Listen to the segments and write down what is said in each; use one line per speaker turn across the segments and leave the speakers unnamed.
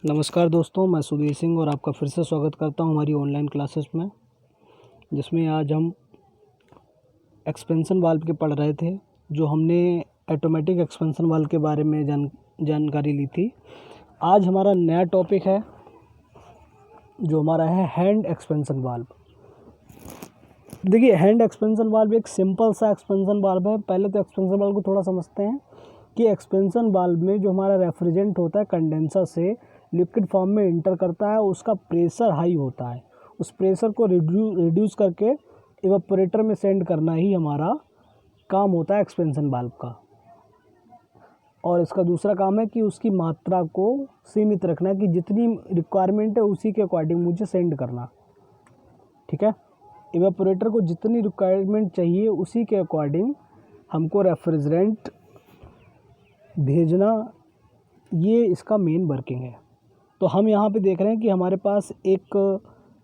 नमस्कार दोस्तों, मैं सुधीर सिंह और आपका फिर से स्वागत करता हूं हमारी ऑनलाइन क्लासेस में, जिसमें आज हम एक्सपेंशन वाल्व के पढ़ रहे थे। जो हमने ऑटोमेटिक एक्सपेंशन वाल्व के बारे में जानकारी ली थी। आज हमारा नया टॉपिक है जो हमारा है हैंड एक्सपेंशन वाल्व। देखिए, हैंड एक्सपेंशन वाल्व एक सिंपल सा एक्सपेंशन वाल्व है। पहले तो एक्सपेंशन वाल्व को थोड़ा समझते हैं कि एक्सपेंशन वाल्व में जो हमारा रेफ्रिजरेंट होता है कंडेंसर से लिक्विड फॉर्म में इंटर करता है, उसका प्रेशर हाई होता है। उस प्रेशर को रिड्यूस करके इवेपोरेटर में सेंड करना ही हमारा काम होता है एक्सपेंशन वाल्व का। और इसका दूसरा काम है कि उसकी मात्रा को सीमित रखना, कि जितनी रिक्वायरमेंट है उसी के अकॉर्डिंग मुझे सेंड करना। ठीक है, इवेपोरेटर को जितनी रिक्वायरमेंट चाहिए उसी के अकॉर्डिंग हमको रेफ्रिजरेंट भेजना, ये इसका मेन वर्किंग है। तो हम यहाँ पे देख रहे हैं कि हमारे पास एक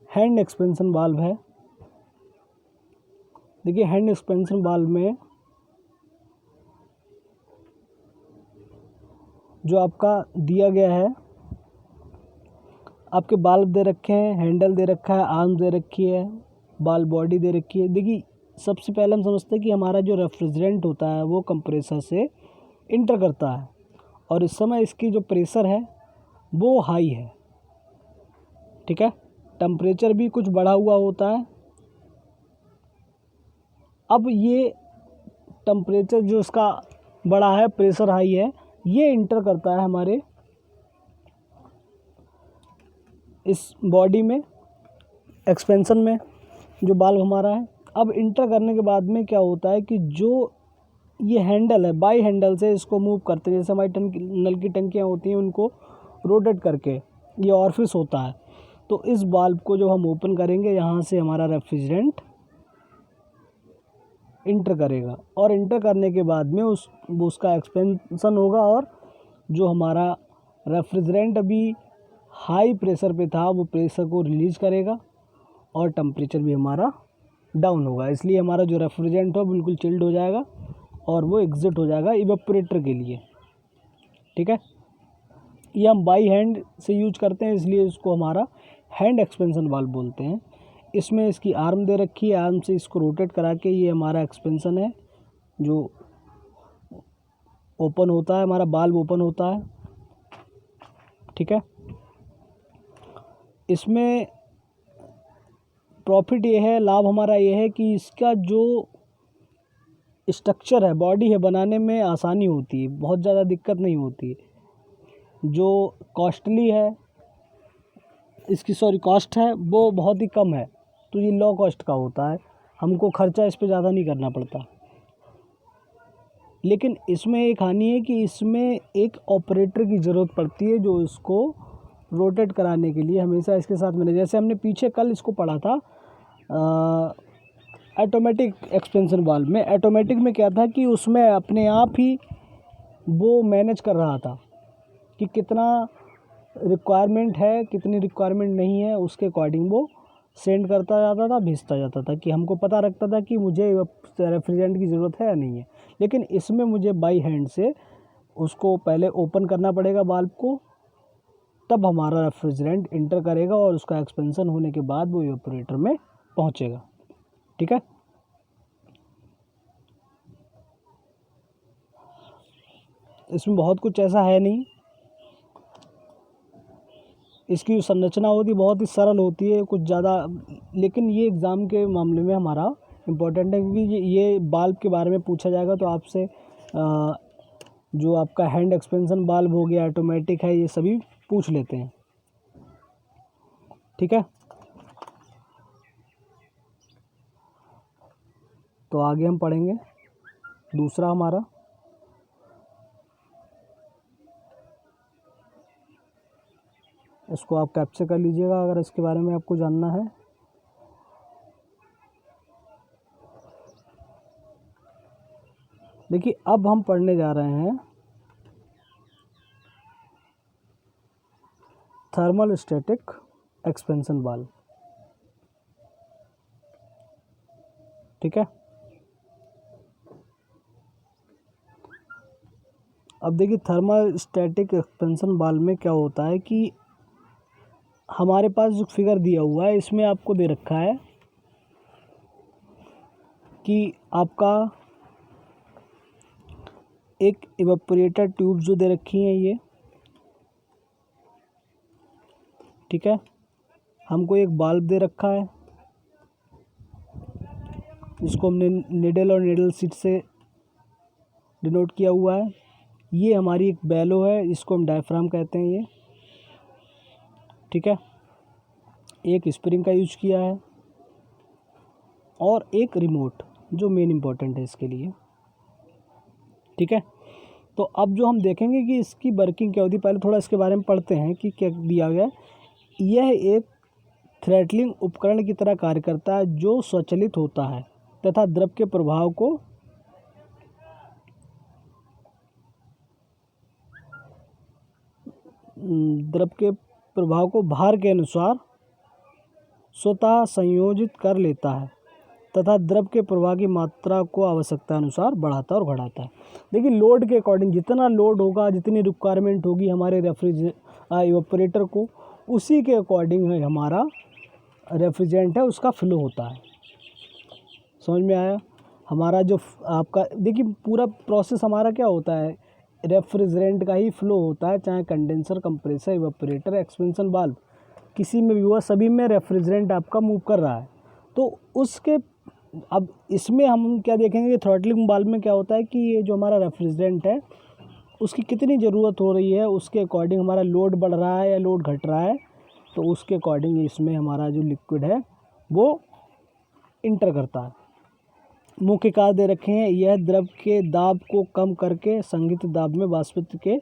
हैंड एक्सपेंशन वाल्व है। देखिए, हैंड एक्सपेंशन वाल्व में जो आपका दिया गया है, आपके वाल्व दे रखे हैं, हैंडल दे रखा है, आर्म दे रखी है, वाल्व बॉडी दे रखी है। देखिए, सबसे पहले हम समझते हैं कि हमारा जो रेफ्रिजरेंट होता है वो कंप्रेसर से इंटर करता है, और इस समय इसकी जो प्रेशर है वो हाई है। ठीक है, टेम्परेचर भी कुछ बढ़ा हुआ होता है। अब ये टेम्परेचर जो इसका बड़ा है, प्रेशर हाई है, ये इंटर करता है हमारे इस बॉडी में, एक्सपेंशन में जो वाल्व हमारा है। अब इंटर करने के बाद में क्या होता है कि जो ये हैंडल है, बाई हैंडल से इसको मूव करते हैं। जैसे हमारी नल की टंकियाँ होती हैं, उनको रोटेट करके ये ऑरिफिस होता है। तो इस वाल्व को जब हम ओपन करेंगे, यहाँ से हमारा रेफ्रिजरेंट इंटर करेगा, और इंटर करने के बाद में उसका एक्सपेंशन होगा, और जो हमारा रेफ्रिजरेंट अभी हाई प्रेशर पे था वो प्रेशर को रिलीज़ करेगा, और टेम्परेचर भी हमारा डाउन होगा। इसलिए हमारा जो रेफ्रिजरेंट हो बिल्कुल चिल्ड हो जाएगा, और वो एग्जिट हो जाएगा इवेपोरेटर के लिए। ठीक है, ये हम बाई हैंड से यूज करते हैं, इसलिए इसको हमारा हैंड एक्सपेंशन वाल्व बोलते हैं। इसमें इसकी आर्म दे रखी है, आर्म से इसको रोटेट करा के ये हमारा एक्सपेंशन है जो ओपन होता है, हमारा वाल्व ओपन होता है। ठीक है, इसमें प्रॉफिट ये है, लाभ हमारा ये है कि इसका जो स्ट्रक्चर है, बॉडी है, बनाने में आसानी होती है, बहुत ज़्यादा दिक्कत नहीं होती। जो कॉस्टली है इसकी कॉस्ट है वो बहुत ही कम है, तो ये लो कॉस्ट का होता है, हमको खर्चा इस पे ज़्यादा नहीं करना पड़ता। लेकिन इसमें एक हानि है कि इसमें एक ऑपरेटर की ज़रूरत पड़ती है, जो इसको रोटेट कराने के लिए हमेशा इसके साथ में। जैसे हमने पीछे कल इसको पढ़ा था ऑटोमेटिक एक्सपेंशन वाल्व में। ऑटोमेटिक में क्या था कि उसमें अपने आप ही वो मैनेज कर रहा था कि कितना रिक्वायरमेंट है, कितनी रिक्वायरमेंट नहीं है, उसके अकॉर्डिंग वो सेंड करता जाता था, भेजता जाता था, कि हमको पता रखता था कि मुझे रेफ्रिजरेंट की ज़रूरत है या नहीं है। लेकिन इसमें मुझे बाई हैंड से उसको पहले ओपन करना पड़ेगा वाल्व को, तब हमारा रेफ्रिजरेंट इंटर करेगा, और उसका एक्सपेंशन होने के बाद वो इवेपोरेटर में पहुंचेगा। ठीक है, इसमें बहुत कुछ ऐसा है नहीं। इसकी जो संरचना होती है बहुत ही सरल होती है, कुछ ज़्यादा। लेकिन ये एग्ज़ाम के मामले में हमारा इम्पोर्टेंट है, क्योंकि ये वाल्व के बारे में पूछा जाएगा, तो आपसे जो आपका हैंड एक्सपेंशन वाल्व हो गया, ऑटोमेटिक है, ये सभी पूछ लेते हैं। ठीक है, तो आगे हम पढ़ेंगे दूसरा हमारा। इसको आप कैप्चर कर लीजिएगा अगर इसके बारे में आपको जानना है। देखिए, अब हम पढ़ने जा रहे हैं थर्मल स्टैटिक एक्सपेंशन वाल्व। ठीक है, अब देखिए, थर्मल स्टैटिक एक्सपेंशन वाल्व में क्या होता है कि हमारे पास जो फिगर दिया हुआ है इसमें आपको दे रखा है कि आपका एक इवेपोरेटर ट्यूब जो दे रखी है ये, ठीक है। हमको एक बाल्ब दे रखा है जिसको हमने निडल और निडल सीट से डिनोट किया हुआ है। ये हमारी एक बेलो है, इसको हम डायफ्राम कहते हैं ये, ठीक है। एक स्प्रिंग का यूज किया है और एक रिमोट जो मेन इम्पोर्टेंट है इसके लिए, ठीक है। तो अब जो हम देखेंगे कि इसकी वर्किंग क्या होती है, पहले थोड़ा इसके बारे में पढ़ते हैं कि क्या दिया गया है। यह एक थ्रॉटलिंग उपकरण की तरह कार्य करता है जो स्वचालित होता है तथा द्रव के प्रभाव को भार के अनुसार स्वतः संयोजित कर लेता है तथा द्रव के प्रवाह की मात्रा को आवश्यकता अनुसार बढ़ाता और घटाता है। देखिए लोड के अकॉर्डिंग जितना लोड होगा, जितनी रिक्वायरमेंट होगी हमारे इवेपोरेटर को, उसी के अकॉर्डिंग है हमारा रेफ्रिजरेंट है उसका फ्लो होता है। समझ में आया? हमारा जो आपका देखिए पूरा प्रोसेस हमारा क्या होता है, रेफ्रिजरेंट का ही फ्लो होता है, चाहे condenser, compressor, evaporator, expansion valve, किसी में भी हुआ सभी में रेफ्रिजरेंट आपका मूव कर रहा है। तो उसके अब इसमें हम क्या देखेंगे कि थ्रॉटलिंग वाल्व में क्या होता है कि ये जो हमारा रेफ्रिजरेंट है उसकी कितनी ज़रूरत हो रही है, उसके अकॉर्डिंग हमारा लोड बढ़ रहा है या लोड घट रहा है, तो उसके अकॉर्डिंग इसमें हमारा जो लिक्विड है वो इंटर करता है। मुख्य कार्य दे रखे हैं, यह द्रव के दाब को कम करके संगीत दाब में वाष्पित्र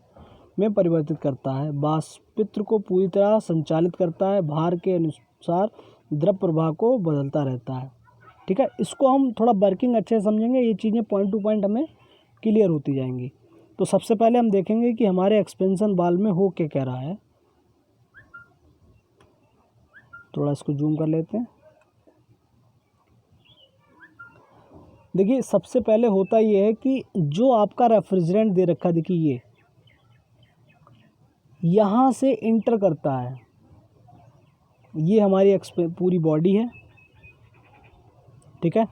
में परिवर्तित करता है, वाष्पित्र को पूरी तरह संचालित करता है, भार के अनुसार द्रव प्रवाह को बदलता रहता है, ठीक है। इसको हम थोड़ा वर्किंग अच्छे से समझेंगे, ये चीज़ें पॉइंट टू पॉइंट हमें क्लियर होती जाएंगी। तो सबसे पहले हम देखेंगे कि हमारे एक्सपेंशन वाल्व में हो क्या कह रहा है। थोड़ा इसको जूम कर लेते हैं। देखिए सबसे पहले होता ये है कि जो आपका रेफ्रिजरेंट दे रखा है, देखिए ये यहाँ से इंटर करता है, ये हमारी पूरी बॉडी है, ठीक है।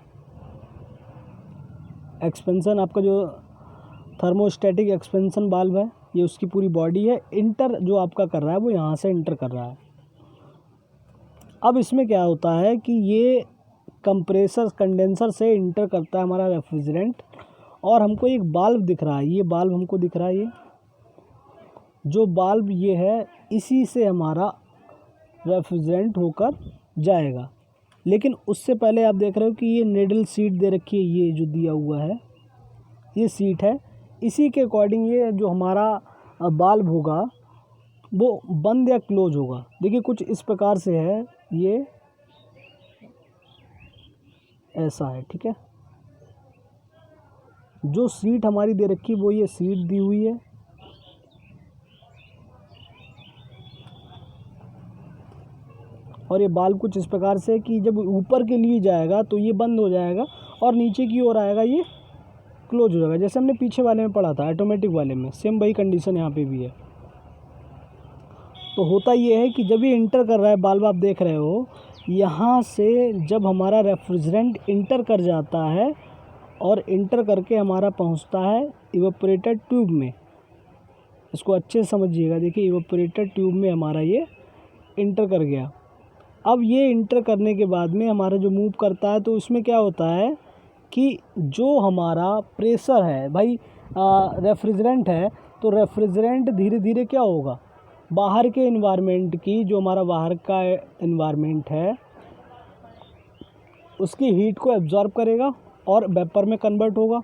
एक्सपेंशन आपका जो थर्मोस्टैटिक एक्सपेंशन वाल्व है ये उसकी पूरी बॉडी है। इंटर जो आपका कर रहा है वो यहाँ से इंटर कर रहा है। अब इसमें क्या होता है कि ये कंडेंसर से इंटर करता है हमारा रेफ्रिजरेंट, और हमको एक बाल्ब दिख रहा है, ये बाल्ब हमको दिख रहा है, ये जो बाल्ब ये है इसी से हमारा रेफ्रिजरेंट होकर जाएगा। लेकिन उससे पहले आप देख रहे हो कि ये निडल सीट दे रखी है, ये जो दिया हुआ है ये सीट है, इसी के अकॉर्डिंग ये जो हमारा बाल्ब होगा वो बंद या क्लोज होगा। देखिए कुछ इस प्रकार से है, ये ऐसा है, ठीक है। जो सीट हमारी दे रखी वो ये सीट दी हुई है, और ये बाल्ब कुछ इस प्रकार से कि जब ऊपर के लिए जाएगा तो ये बंद हो जाएगा और नीचे की ओर आएगा ये क्लोज हो जाएगा। जैसे हमने पीछे वाले में पढ़ा था ऑटोमेटिक वाले में, सेम वही कंडीशन यहाँ पे भी है। तो होता ये है कि जब ये इंटर कर रहा है बाल्ब, आप देख रहे हो यहाँ से जब हमारा रेफ्रिजरेंट इंटर कर जाता है और इंटर करके हमारा पहुँचता है इवेपोरेटर ट्यूब में, इसको अच्छे से समझिएगा। देखिए इवेपोरेटर ट्यूब में हमारा ये इंटर कर गया। अब ये इंटर करने के बाद में हमारा जो मूव करता है तो उसमें क्या होता है कि जो हमारा प्रेशर है भाई, रेफ्रिजरेंट है, तो रेफ्रिजरेंट धीरे धीरे क्या होगा, बाहर के इन्वायरमेंट की, जो हमारा बाहर का इन्वायरमेंट है उसकी हीट को एब्जॉर्ब करेगा और वेपर में कन्वर्ट होगा।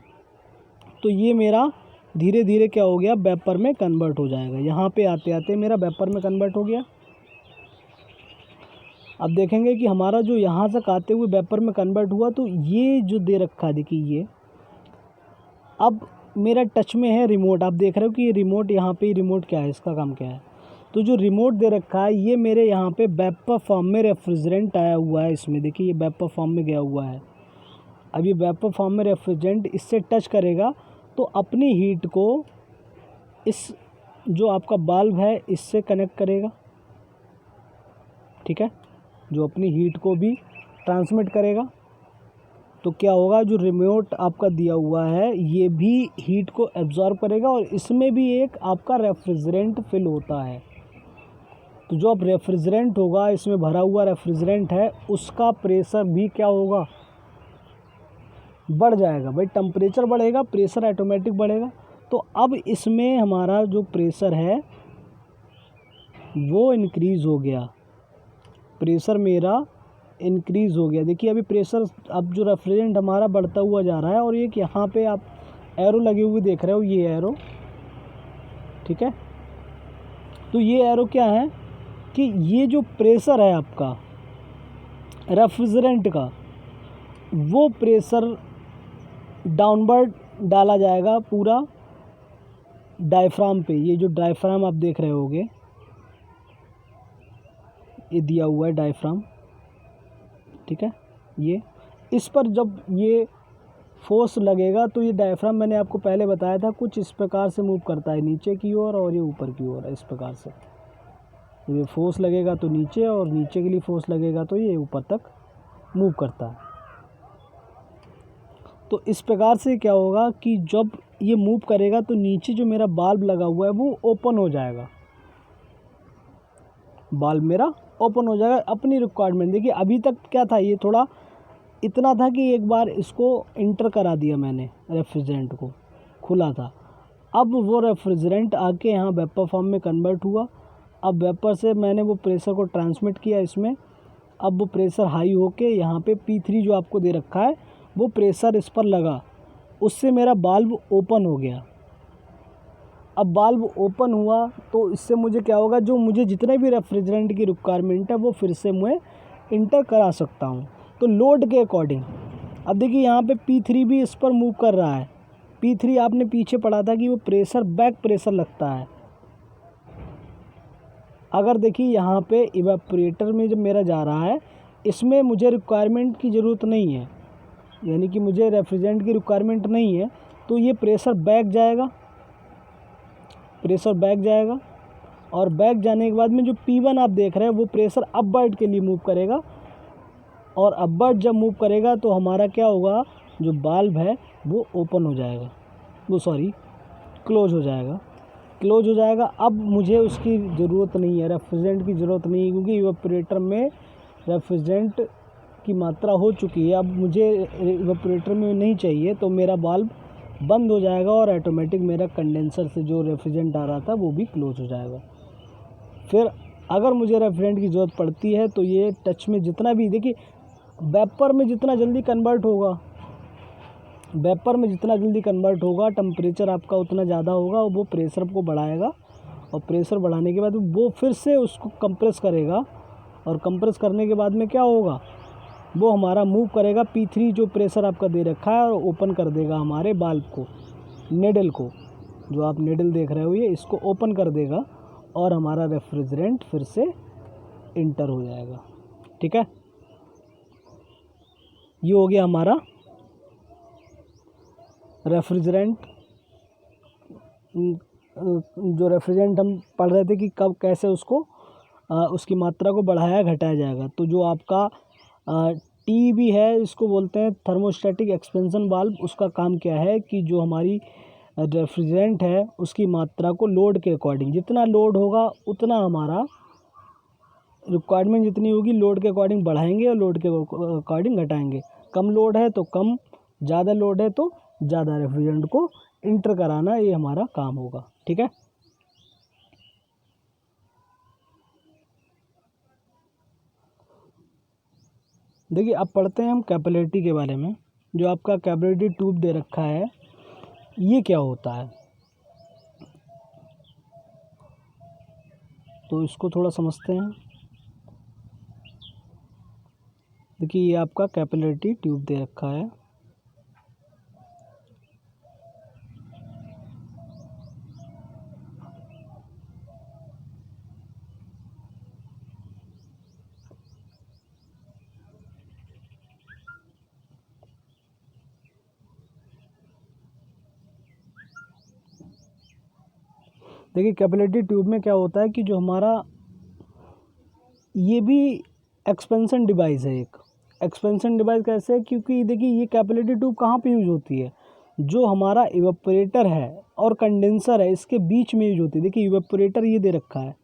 तो ये मेरा धीरे धीरे क्या हो गया, वेपर में कन्वर्ट हो जाएगा। यहाँ पे आते आते मेरा वेपर में कन्वर्ट हो गया। अब देखेंगे कि हमारा जो यहाँ तक आते हुए वेपर में कन्वर्ट हुआ, तो ये जो दे रखा है देखिए ये, अब मेरा टच में है रिमोट। आप देख रहे हो कि ये रिमोट, यहाँ पे रिमोट क्या है, इसका काम क्या है। तो जो रिमोट दे रखा है ये मेरे यहाँ पे वेपर फॉर्म में रेफ्रिजरेंट आया हुआ है, इसमें देखिए ये वेपर फॉर्म में गया हुआ है। अब ये वेपर फॉर्म में रेफ्रिजरेंट इससे टच करेगा तो अपनी हीट को इस जो आपका बाल्ब है इससे कनेक्ट करेगा, ठीक है, जो अपनी हीट को भी ट्रांसमिट करेगा। तो क्या होगा, जो रिमोट आपका दिया हुआ है ये भी हीट को एब्जॉर्ब करेगा और इसमें भी एक आपका रेफ्रिजरेंट फिल होता है। तो जो अब रेफ्रिजरेंट होगा, इसमें भरा हुआ रेफ्रिजरेंट है, उसका प्रेशर भी क्या होगा, बढ़ जाएगा। भाई टेम्परेचर बढ़ेगा, प्रेशर ऑटोमेटिक बढ़ेगा। तो अब इसमें हमारा जो प्रेशर है वो इंक्रीज़ हो गया, प्रेशर मेरा इंक्रीज़ हो गया। देखिए अभी प्रेशर, अब जो रेफ्रिजरेंट हमारा बढ़ता हुआ जा रहा है और ये यहाँ पे आप एरो लगे हुए देख रहे हो, ये एरो, ठीक है। तो ये एरो क्या है कि ये जो प्रेशर है आपका रेफ्रिजरेंट का, वो प्रेशर डाउनवर्ड डाला जाएगा पूरा डायफ्राम पे। ये जो डायफ्राम आप देख रहे होगे, ये दिया हुआ है डायफ्राम, ठीक है। ये इस पर जब ये फोर्स लगेगा तो ये डायफ्राम, मैंने आपको पहले बताया था, कुछ इस प्रकार से मूव करता है, नीचे की ओर और ये ऊपर की ओर, इस प्रकार से। जब ये फोर्स लगेगा तो नीचे, और नीचे के लिए फोर्स लगेगा तो ये ऊपर तक मूव करता है। तो इस प्रकार से क्या होगा कि जब ये मूव करेगा तो नीचे जो मेरा बाल्ब लगा हुआ है वो ओपन हो जाएगा, बाल्ब मेरा ओपन हो जाएगा अपनी रिक्वायरमेंट। देखिए अभी तक क्या था, ये थोड़ा इतना था कि एक बार इसको इंटर करा दिया मैंने, रेफ्रिजरेंट को खुला था। अब वो रेफ्रिजरेंट आके यहाँ वेपर फॉर्म में कन्वर्ट हुआ। अब वेपर से मैंने वो प्रेशर को ट्रांसमिट किया इसमें। अब वो प्रेशर हाई होके यहाँ पे P3 जो आपको दे रखा है वो प्रेशर इस पर लगा, उससे मेरा बाल्ब ओपन हो गया। अब बाल्ब ओपन हुआ तो इससे मुझे क्या होगा, जो मुझे जितने भी रेफ्रिजरेंट की रिक्वायरमेंट है वो फिर से मैं इंटर करा सकता हूँ, तो लोड के अकॉर्डिंग। अब देखिए यहाँ पे P3 भी इस पर मूव कर रहा है। P3 आपने पीछे पढ़ा था कि वो प्रेशर बैक प्रेशर लगता है। अगर देखिए यहाँ पे इवेपोरेटर में जब मेरा जा रहा है, इसमें मुझे रिक्वायरमेंट की ज़रूरत नहीं है, यानी कि मुझे रेफ्रिजरेंट की रिक्वायरमेंट नहीं है, तो ये प्रेशर बैक जाएगा, प्रेशर बैक जाएगा। और बैक जाने के बाद में जो P1 आप देख रहे हैं वो प्रेशर अपवर्ड के लिए मूव करेगा, और अपवर्ड जब मूव करेगा तो हमारा क्या होगा, जो बाल्ब है वो ओपन हो जाएगा, वो सॉरी क्लोज हो जाएगा, क्लोज हो जाएगा। अब मुझे उसकी ज़रूरत नहीं है, रेफ्रिजरेंट की ज़रूरत नहीं है, क्योंकि इवेपोरेटर में रेफ्रिजरेंट की मात्रा हो चुकी है। अब मुझे इवेपोरेटर में नहीं चाहिए, तो मेरा बाल्ब बंद हो जाएगा और ऑटोमेटिक मेरा कंडेंसर से जो रेफ्रिजरेंट आ रहा था वो भी क्लोज हो जाएगा। फिर अगर मुझे रेफ्रिजरेंट की ज़रूरत पड़ती है तो ये टच में जितना भी, देखिए वेपर में जितना जल्दी कन्वर्ट होगा, वेपर में जितना जल्दी कन्वर्ट होगा, टेम्परेचर आपका उतना ज़्यादा होगा, और वो प्रेशर को बढ़ाएगा, और प्रेशर बढ़ाने के बाद वो फिर से उसको कंप्रेस करेगा, और कंप्रेस करने के बाद में क्या होगा, वो हमारा मूव करेगा P3 जो प्रेशर आपका दे रखा है, और ओपन कर देगा हमारे बाल्ब को, नेडल को, जो आप नेडल देख रहे हो ये, इसको ओपन कर देगा और हमारा रेफ्रिजरेंट फिर से इंटर हो जाएगा। ठीक है, ये हो गया हमारा रेफ्रिजरेंट। जो रेफ्रिजरेंट हम पढ़ रहे थे कि कब कैसे उसको उसकी मात्रा को बढ़ाया घटाया जाएगा। तो जो आपका टी भी है, इसको बोलते हैं थर्मोस्टेटिक एक्सपेंशन वाल्व। उसका काम क्या है कि जो हमारी रेफ्रिजरेंट है उसकी मात्रा को लोड के अकॉर्डिंग, जितना लोड होगा उतना हमारा रिक्वायरमेंट जितनी होगी लोड के अकॉर्डिंग बढ़ाएंगे और लोड के अकॉर्डिंग घटाएंगे। कम लोड है तो कम, ज़्यादा लोड है तो ज़्यादा रेफ्रिजरेंट को इंटर कराना, ये हमारा काम होगा। ठीक है, देखिए अब पढ़ते हैं हम कैपिलरिटी के बारे में। जो आपका कैपिलरिटी ट्यूब दे रखा है ये क्या होता है, तो इसको थोड़ा समझते हैं। देखिए ये आपका कैपिलरिटी ट्यूब दे रखा है, देखिए कैपिलरिटी ट्यूब में क्या होता है कि जो हमारा ये भी एक्सपेंशन डिवाइस है एक। एक्सपेंशन डिवाइस कैसे है, क्योंकि देखिए ये कैपिलरी ट्यूब कहाँ पे यूज होती है, जो हमारा इवेपोरेटर है और कंडेंसर है इसके बीच में यूज होती है। देखिए इवेपोरेटर ये दे रखा है,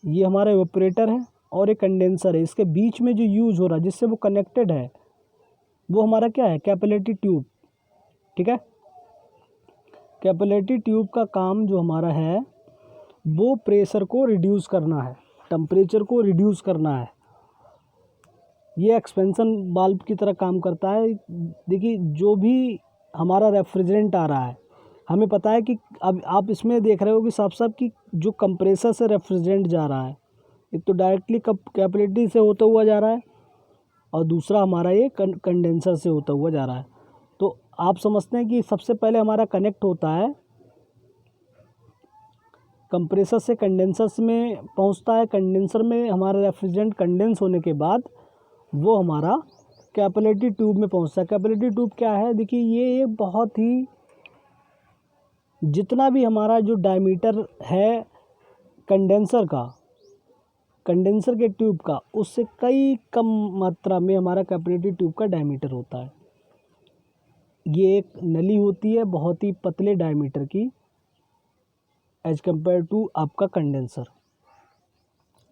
ये हमारा इवेपोरेटर है और एक कंडेंसर है, इसके बीच में जो यूज हो रहा है जिससे वो कनेक्टेड है वो हमारा क्या है, कैपिलरी ट्यूब। ठीक है, कैपिलरी ट्यूब का काम जो हमारा है वो प्रेशर को रिड्यूस करना है, टेम्परेचर को रिड्यूस करना है। ये एक्सपेंशन वाल्व की तरह काम करता है। देखिए जो भी हमारा रेफ्रिजरेंट आ रहा है, हमें पता है कि अब आप इसमें देख रहे हो कि साफ साफ कि जो कंप्रेसर से रेफ्रिजरेंट जा रहा है, एक तो डायरेक्टली कैपिलरी से होता हुआ जा रहा है और दूसरा हमारा ये कंडेंसर से होता हुआ जा रहा है। तो आप समझते हैं कि सबसे पहले हमारा कनेक्ट होता है कंप्रेसर से कंडेंसर में पहुंचता है, कंडेंसर में हमारा रेफ्रिजरेंट कंडेंस होने के बाद वो हमारा कैपिलरी ट्यूब में पहुंचता है। कैपिलरी ट्यूब क्या है, देखिए ये एक बहुत ही, जितना भी हमारा जो डायमीटर है कंडेंसर का, कंडेंसर के ट्यूब का, उससे कई कम मात्रा में हमारा कैपिलरी ट्यूब का डायमीटर होता है। ये एक नली होती है बहुत ही पतले डायमीटर की एज कम्पेयर टू आपका कंडेंसर।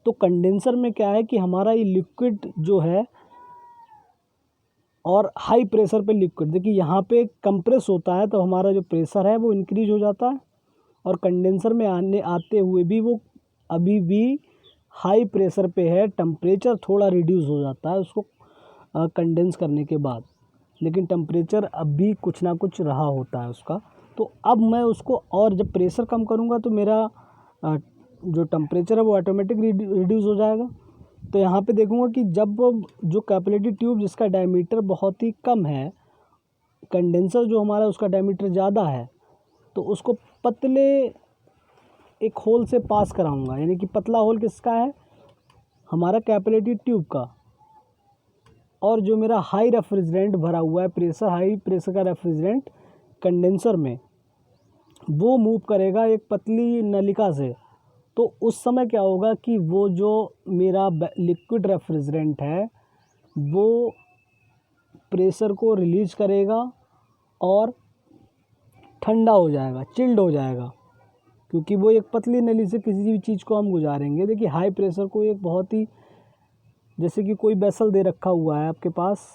तो कंडेंसर में क्या है कि हमारा ये लिक्विड जो है और हाई प्रेशर पे लिक्विड, देखिए यहाँ पे कंप्रेस होता है तो हमारा जो प्रेशर है वो इंक्रीज हो जाता है, और कंडेंसर में आते हुए भी वो अभी भी हाई प्रेशर पे है, टेम्परेचर थोड़ा रिड्यूस हो जाता है उसको कंडेंस करने के बाद, लेकिन टेम्परेचर अब भी कुछ ना कुछ रहा होता है उसका। तो अब मैं उसको, और जब प्रेशर कम करूँगा तो मेरा जो टेम्परेचर है वो ऑटोमेटिक रिड्यूस हो जाएगा। तो यहाँ पे देखूँगा कि जब जो कैपिलरी ट्यूब जिसका डायमीटर बहुत ही कम है, कंडेंसर जो हमारा उसका डायमीटर ज़्यादा है, तो उसको पतले एक होल से पास कराऊंगा, यानी कि पतला होल किसका है, हमारा कैपिलरी ट्यूब का, और जो मेरा हाई रेफ्रिजरेंट भरा हुआ है, प्रेशर हाई प्रेशर का रेफ्रिजरेंट कंडेंसर में, वो मूव करेगा एक पतली नलिका से। तो उस समय क्या होगा कि वो जो मेरा लिक्विड रेफ्रिजरेंट है वो प्रेशर को रिलीज करेगा और ठंडा हो जाएगा, चिल्ड हो जाएगा, क्योंकि वो एक पतली नली से किसी भी चीज़ को हम गुजारेंगे। देखिए हाई प्रेशर को एक बहुत ही, जैसे कि कोई वेसल दे रखा हुआ है आपके पास,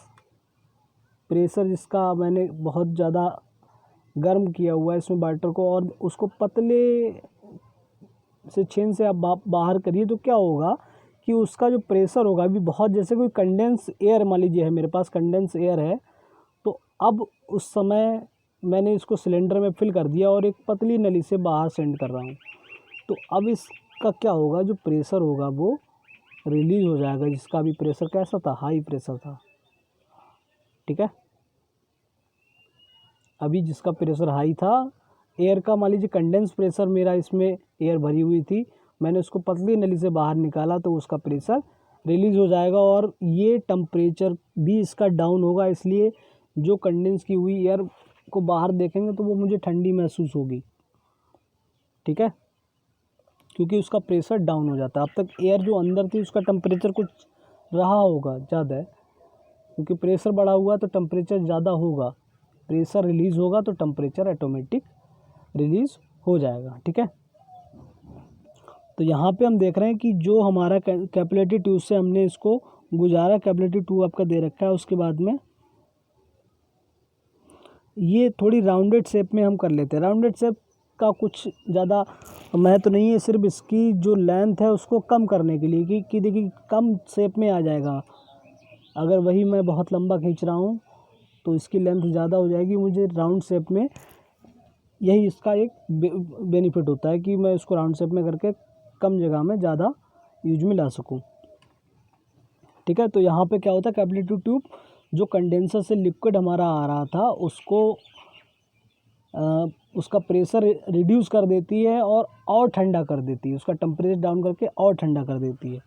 प्रेशर जिसका मैंने बहुत ज़्यादा गर्म किया हुआ है इसमें वाटर को, और उसको पतले से छेन से आप बाहर करिए, तो क्या होगा कि उसका जो प्रेशर होगा अभी बहुत, जैसे कोई कंडेंस एयर मान लीजिए है मेरे पास, कंडेंस एयर है, तो अब उस समय मैंने इसको सिलेंडर में फिल कर दिया और एक पतली नली से बाहर सेंड कर रहा हूँ। तो अब इसका क्या होगा, जो प्रेशर होगा वो रिलीज हो जाएगा, जिसका अभी प्रेशर कैसा था, हाई प्रेशर था। ठीक है, अभी जिसका प्रेशर हाई था एयर का, मान लीजिए कंडेंस प्रेशर मेरा, इसमें एयर भरी हुई थी, मैंने उसको पतली नली से बाहर निकाला तो उसका प्रेशर रिलीज़ हो जाएगा और ये टेम्परेचर भी इसका डाउन होगा। इसलिए जो कंडेंस की हुई एयर को बाहर देखेंगे तो वो मुझे ठंडी महसूस होगी। ठीक है, क्योंकि उसका प्रेशर डाउन हो जाता है। अब तक एयर जो अंदर थी उसका टेम्परेचर कुछ रहा होगा ज़्यादा है, क्योंकि प्रेशर बढ़ा हुआ तो टेम्परेचर ज़्यादा होगा, प्रेशर रिलीज़ होगा तो टेम्परेचर ऑटोमेटिक रिलीज़ हो जाएगा। ठीक है, तो यहाँ पे हम देख रहे हैं कि जो हमारा कैपिलरी ट्यूब से हमने इसको गुजारा, कैपिलरी ट्यूब आपका दे रखा है, उसके बाद में ये थोड़ी राउंडेड शेप में हम कर लेते हैं। राउंडेड शेप का कुछ ज़्यादा महत्व तो नहीं है, सिर्फ इसकी जो लेंथ है उसको कम करने के लिए कि देखिए कम शेप में आ जाएगा। अगर वही मैं बहुत लंबा खींच रहा हूँ तो इसकी लेंथ ज़्यादा हो जाएगी, मुझे राउंड शेप में, यही इसका एक बेनिफिट होता है कि मैं इसको राउंड शेप में करके कम जगह में ज़्यादा यूज में ला सकूं। ठीक है, तो यहाँ पे क्या होता है, कैपिलरी ट्यूब जो कंडेंसर से लिक्विड हमारा आ रहा था उसको उसका प्रेशर रिड्यूस कर देती है और ठंडा कर देती है, उसका टेम्परेचर डाउन करके और ठंडा कर देती है।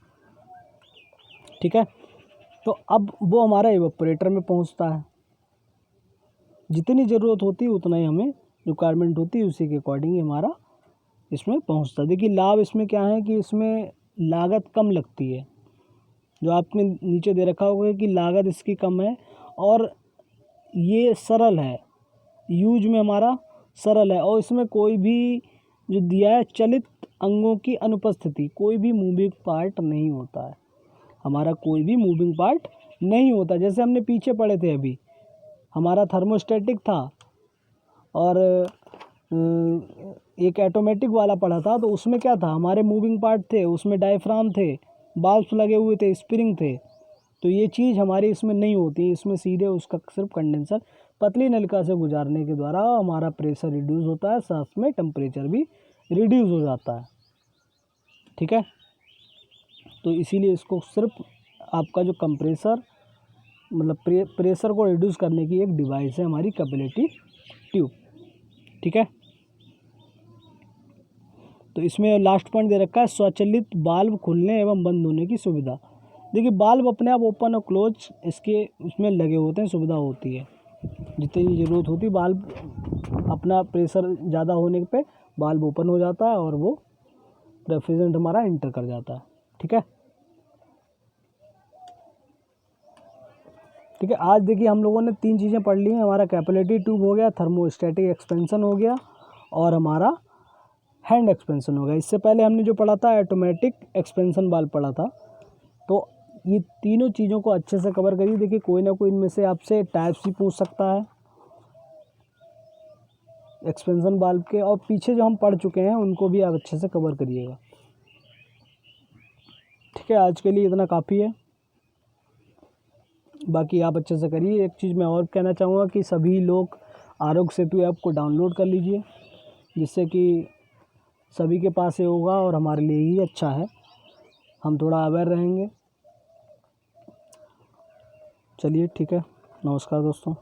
ठीक है, तो अब वो हमारा इवेपोरेटर में पहुँचता है, जितनी ज़रूरत होती है उतना ही हमें रिक्वायरमेंट होती है उसी के अकॉर्डिंग हमारा इसमें पहुंचता है। देखिए लाभ इसमें क्या है कि इसमें लागत कम लगती है, जो आपने नीचे दे रखा होगा कि लागत इसकी कम है, और ये सरल है, यूज में हमारा सरल है, और इसमें कोई भी जो दिया है चलित अंगों की अनुपस्थिति, कोई भी मूविंग पार्ट नहीं होता है, हमारा कोई भी मूविंग पार्ट नहीं होता। जैसे हमने पीछे पढ़े थे अभी, हमारा थर्मोस्टेटिक था और एक ऑटोमेटिक वाला पढ़ा था, तो उसमें क्या था, हमारे मूविंग पार्ट थे, उसमें डायफ्राम थे, बाल्ब्स लगे हुए थे, स्प्रिंग थे। तो ये चीज़ हमारी इसमें नहीं होती, इसमें सीधे उसका सिर्फ कंडेंसर पतली नलिका से गुजारने के द्वारा हमारा प्रेशर रिड्यूस होता है, साथ में टेम्परेचर भी रिड्यूस हो जाता है। ठीक है, तो इसीलिए इसको सिर्फ आपका जो कंप्रेसर मतलब प्रेशर को रिड्यूस करने की एक डिवाइस है हमारी कैपिलरी ट्यूब। ठीक है, तो इसमें लास्ट पॉइंट दे रखा है स्वचालित बाल्ब खुलने एवं बंद होने की सुविधा। देखिए बाल्ब अपने आप ओपन और क्लोज इसके उसमें लगे होते हैं, सुविधा होती है, जितनी ज़रूरत होती है बाल्ब अपना प्रेशर ज़्यादा होने पे बाल्ब ओपन हो जाता है और वो रेफ्रिजरेंट हमारा एंटर कर जाता है। ठीक है, ठीक है, आज देखिए हम लोगों ने 3 चीज़ें पढ़ ली हैं, हमारा कैपिलरी ट्यूब हो गया, थर्मोस्टेटिक एक्सपेंशन हो गया और हमारा हैंड एक्सपेंशन हो गया। इससे पहले हमने जो पढ़ा था ऑटोमेटिक एक्सपेंशन वाल्व पढ़ा था। तो ये तीनों चीज़ों को अच्छे से कवर करिए। देखिए कोई ना कोई इनमें से आपसे टाइप्स ही पूछ सकता है एक्सपेंशन वाल्व के, और पीछे जो हम पढ़ चुके हैं उनको भी आप अच्छे से कवर करिएगा। ठीक है, आज के लिए इतना काफ़ी है, बाकी आप अच्छे से करिए। एक चीज़ मैं और कहना चाहूँगा कि सभी लोग आरोग्य सेतु ऐप को डाउनलोड कर लीजिए, जिससे कि सभी के पास ये होगा और हमारे लिए ही अच्छा है, हम थोड़ा अवेयर रहेंगे। चलिए ठीक है, नमस्कार दोस्तों।